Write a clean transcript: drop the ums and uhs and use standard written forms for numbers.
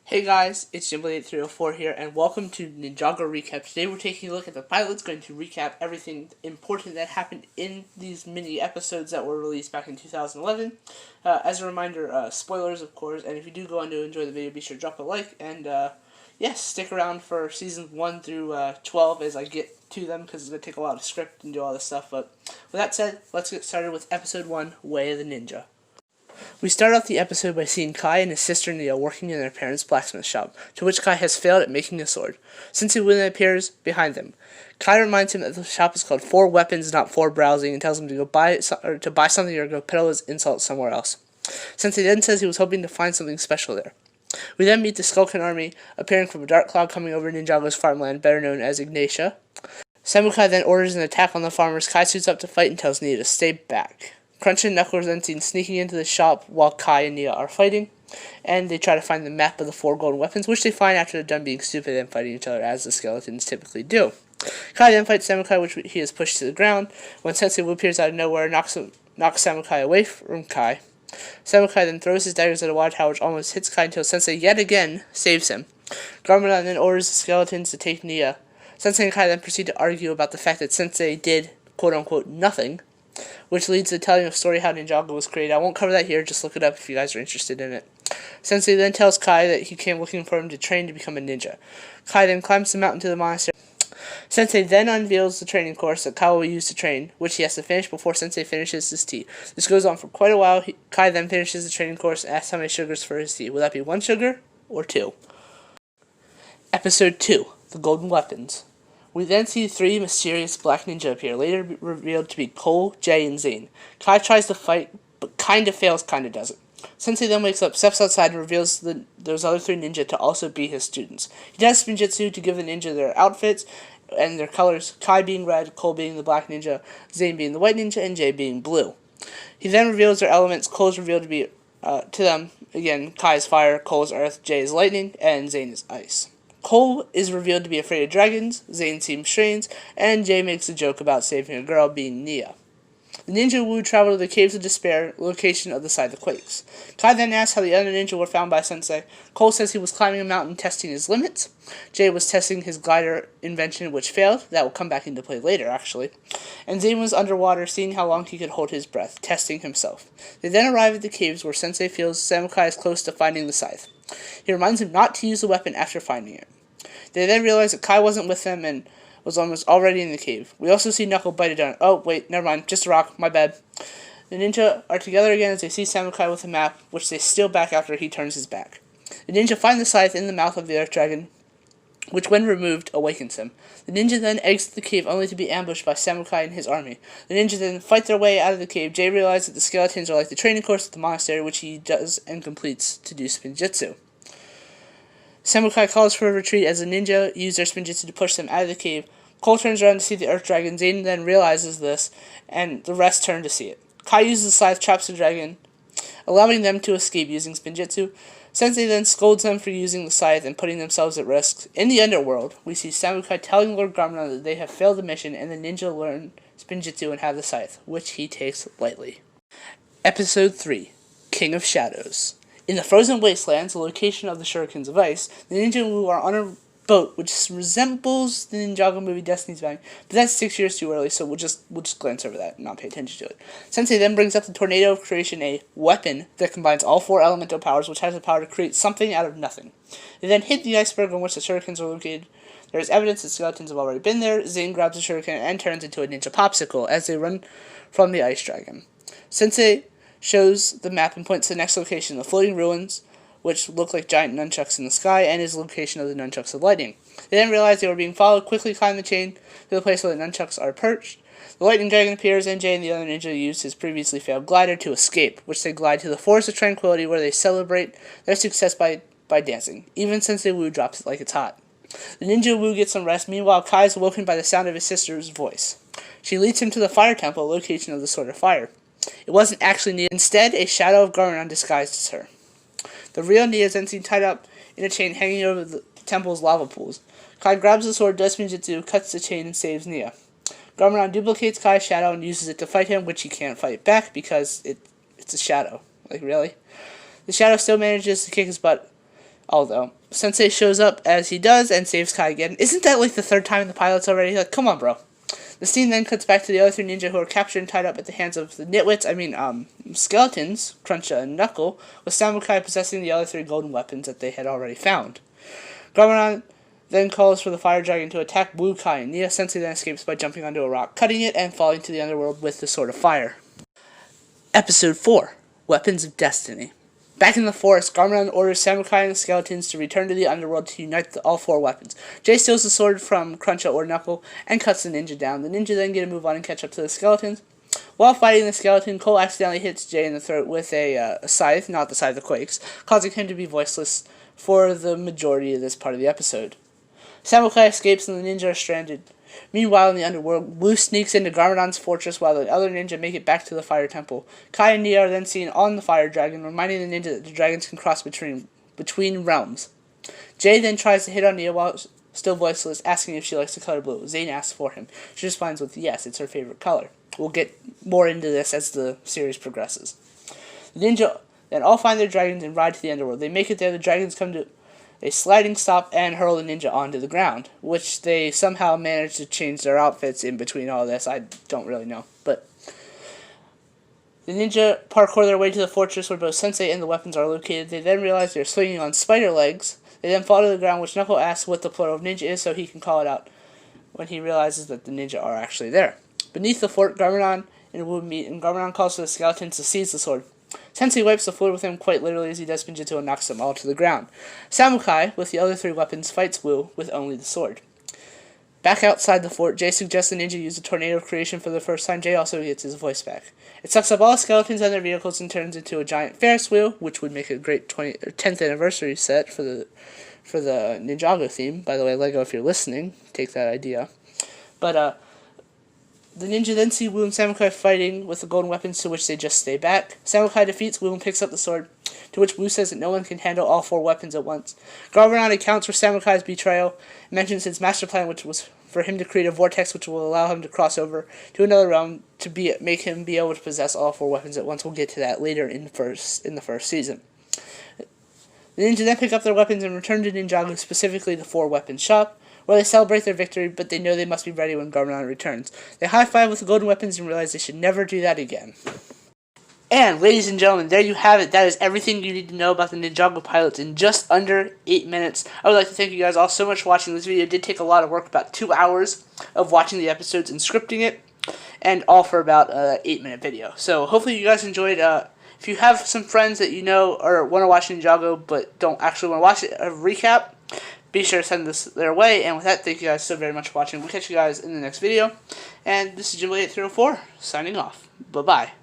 Hey guys, it's Jimblade8304 here, and welcome to Ninjago Recap. Today we're taking a look at the pilot's going to recap everything important that happened in these mini episodes that were released back in 2011. As a reminder, spoilers of course, and if you do go on to enjoy the video, be sure to drop a like, and yes, stick around for seasons 1 through 12 as I get to them, because it's going to take a lot of script and do all this stuff. But with that said, let's get started with episode 1, Way of the Ninja. We start off the episode by seeing Kai and his sister Nia working in their parents' blacksmith shop, to which Kai has failed at making a sword. Sensei Wu appears behind them. Kai reminds him that the shop is called For Weapons, not For Browsing, and tells him to go buy something or go peddle his insults somewhere else. Sensei then says he was hoping to find something special there. We then meet the Skulkin army, appearing from a dark cloud coming over Ninjago's farmland, better known as Ignatia. Samukai then orders an attack on the farmers. Kai suits up to fight and tells Nia to stay back. Crunch and Knuckles are then seen sneaking into the shop while Kai and Nia are fighting, and they try to find the map of the 4 golden weapons, which they find after they're done being stupid and fighting each other, as the skeletons typically do. Kai then fights Samukai, which he is pushed to the ground. When Sensei Wu appears out of nowhere, knocks Samukai away from Kai. Samukai then throws his daggers at a water tower, which almost hits Kai until Sensei yet again saves him. Garmadon then orders the skeletons to take Nia. Sensei and Kai then proceed to argue about the fact that Sensei did, quote-unquote, nothing, which leads to the telling of story how Ninjago was created. I won't cover that here, just look it up if you guys are interested in it. Sensei then tells Kai that he came looking for him to train to become a ninja. Kai then climbs the mountain to the monastery. Sensei then unveils the training course that Kai will use to train, which he has to finish before Sensei finishes his tea. This goes on for quite a while. Kai then finishes the training course and asks how many sugars for his tea. Will that be 1 sugar or 2? Episode 2, The Golden Weapons. We then see 3 mysterious black ninja appear, later revealed to be Cole, Jay, and Zane. Kai tries to fight, but kinda fails, kinda doesn't. Sensei then wakes up, steps outside, and reveals those other 3 ninja to also be his students. He does spinjitzu to give the ninja their outfits and their colors, Kai being red, Cole being the black ninja, Zane being the white ninja, and Jay being blue. He then reveals their elements. Cole's revealed to be, to them, again, Kai's fire, Cole's earth, Jay is lightning, and Zane is ice. Cole is revealed to be afraid of dragons, Zane seems strange, and Jay makes a joke about saving a girl, being Nia. The ninja Wu travel to the Caves of Despair, location of the site of the quakes. Kai then asks how the other ninja were found by Sensei. Cole says he was climbing a mountain testing his limits. Jay was testing his glider invention, which failed. That will come back into play later, actually. And Zane was underwater, seeing how long he could hold his breath, testing himself. They then arrive at the caves where Sensei feels Samukai is close to finding the scythe. He reminds him not to use the weapon after finding it. They then realize that Kai wasn't with them and was almost already in the cave. We also see Knuckle bite it down. Oh, wait, never mind. Just a rock. My bad. The ninja are together again as they see Samukai with a map, which they steal back after he turns his back. The ninja find the scythe in the mouth of the Earth Dragon, which when removed, awakens him. The ninja then exits the cave only to be ambushed by Samukai and his army. The ninja then fight their way out of the cave. Jay realizes that the skeletons are like the training course at the monastery, which he does and completes to do spinjitzu. Samukai calls for a retreat as the ninja use their spinjitzu to push them out of the cave. Cole turns around to see the Earth Dragon. Zane then realizes this, and the rest turn to see it. Kai uses the scythe, traps the dragon, allowing them to escape using spinjitzu. Sensei then scolds them for using the scythe and putting themselves at risk. In the underworld, we see Samukai telling Lord Garmadon that they have failed the mission, and the ninja learn spinjitzu and have the scythe, which he takes lightly. Episode 3, King of Shadows. In the frozen wastelands, the location of the shurikens of ice, the ninja Wu are on a boat which resembles the Ninjago movie Destiny's Bound, but that's 6 years too early, so we'll just glance over that and not pay attention to it. Sensei then brings up the Tornado of Creation, a weapon that combines all 4 elemental powers, which has the power to create something out of nothing. They then hit the iceberg on which the shurikens are located. There is evidence that skeletons have already been there. Zane grabs a shuriken and turns into a ninja popsicle as they run from the ice dragon. Sensei shows the map and points to the next location, the floating ruins, which look like giant nunchucks in the sky, and is the location of the nunchucks of lightning. They then realize they were being followed, quickly climb the chain to the place where the nunchucks are perched. The lightning dragon appears, and Jay and the other ninja use his previously failed glider to escape, which they glide to the Forest of Tranquility, where they celebrate their success by dancing. Even Sensei Wu drops it like it's hot. The ninja Wu gets some rest. Meanwhile, Kai is awoken by the sound of his sister's voice. She leads him to the fire temple, location of the Sword of Fire. It wasn't actually Nia. Instead, a shadow of Garmadon disguised as her. The real Nia is then seen tied up in a chain hanging over the temple's lava pools. Kai grabs the sword, does spinjitzu, cuts the chain, and saves Nia. Garmadon duplicates Kai's shadow and uses it to fight him, which he can't fight back because it's a shadow. Like, really? The shadow still manages to kick his butt Although, Sensei shows up as he does and saves Kai again. Isn't that like the third time in the pilots already? Like, come on, bro. The scene then cuts back to the other three ninja who are captured and tied up at the hands of the skeletons, Cruncha and Knuckle, with Samukai possessing the other three golden weapons that they had already found. Garmadon then calls for the fire dragon to attack Blue Kai, and Nia Sensei then escapes by jumping onto a rock, cutting it, and falling to the underworld with the Sword of Fire. Episode 4, Weapons of Destiny. Back in the forest, Garmadon orders Samukai and the skeletons to return to the underworld to unite all four weapons. Jay steals the sword from Cruncha or Knuckle and cuts the ninja down. The ninja then get a move on and catch up to the skeletons. While fighting the skeleton, Cole accidentally hits Jay in the throat with a scythe, not the scythe of Quakes, causing him to be voiceless for the majority of this part of the episode. Samukai escapes and the ninja are stranded. Meanwhile, in the underworld, Blue sneaks into Garmadon's fortress while the other ninja make it back to the fire temple. Kai and Nia are then seen on the fire dragon, reminding the ninja that the dragons can cross between realms. Jay then tries to hit on Nia while still voiceless, asking if she likes the color blue. Zane asks for him. She responds with yes, it's her favorite color. We'll get more into this as the series progresses. The ninja then all find their dragons and ride to the underworld. They make it there, the dragons come to a sliding stop and hurl the ninja onto the ground, which they somehow manage to change their outfits in between all this. I don't really know, but the ninja parkour their way to the fortress where both Sensei and the weapons are located. They then realize they're swinging on spider legs. They then fall to the ground, which Knuckle asks what the plural of ninja is so he can call it out when he realizes that the ninja are actually there. Beneath the fort, Garmadon and Wu meet, and Garmadon calls for the skeletons to seize the sword. Sensei wipes the floor with him quite literally as he does Spinjitzu and knocks them all to the ground. Samukai, with the other three weapons, fights Wu with only the sword. Back outside the fort, Jay suggests the ninja use a tornado of creation for the first time. Jay also gets his voice back. It sucks up all the skeletons and their vehicles and turns into a giant Ferris wheel, which would make a great 10th anniversary set for the Ninjago theme. By the way, Lego, if you're listening, take that idea. But the ninja then see Wu and Samukai fighting with the golden weapons, to which they just stay back. Samukai defeats Wu and picks up the sword, to which Wu says that no one can handle all four weapons at once. Garmadon accounts for Samukai's betrayal, and mentions his master plan, which was for him to create a vortex which will allow him to cross over to another realm to make him be able to possess all four weapons at once. We'll get to that later in the first season. The ninja then pick up their weapons and return to Ninjago, specifically the four-weapon shop, where they celebrate their victory, but they know they must be ready when Garmadon returns. They high-five with the golden weapons and realize they should never do that again. And, ladies and gentlemen, there you have it. That is everything you need to know about the Ninjago pilots in just under 8 minutes. I would like to thank you guys all so much for watching this video. It did take a lot of work, about 2 hours of watching the episodes and scripting it, and all for about an 8-minute video. So, hopefully you guys enjoyed. If you have some friends that you know or want to watch Ninjago but don't actually want to watch it, a recap, be sure to send this their way. And with that, thank you guys so very much for watching. We'll catch you guys in the next video. And this is Jimmy 8304 signing off. Bye-bye.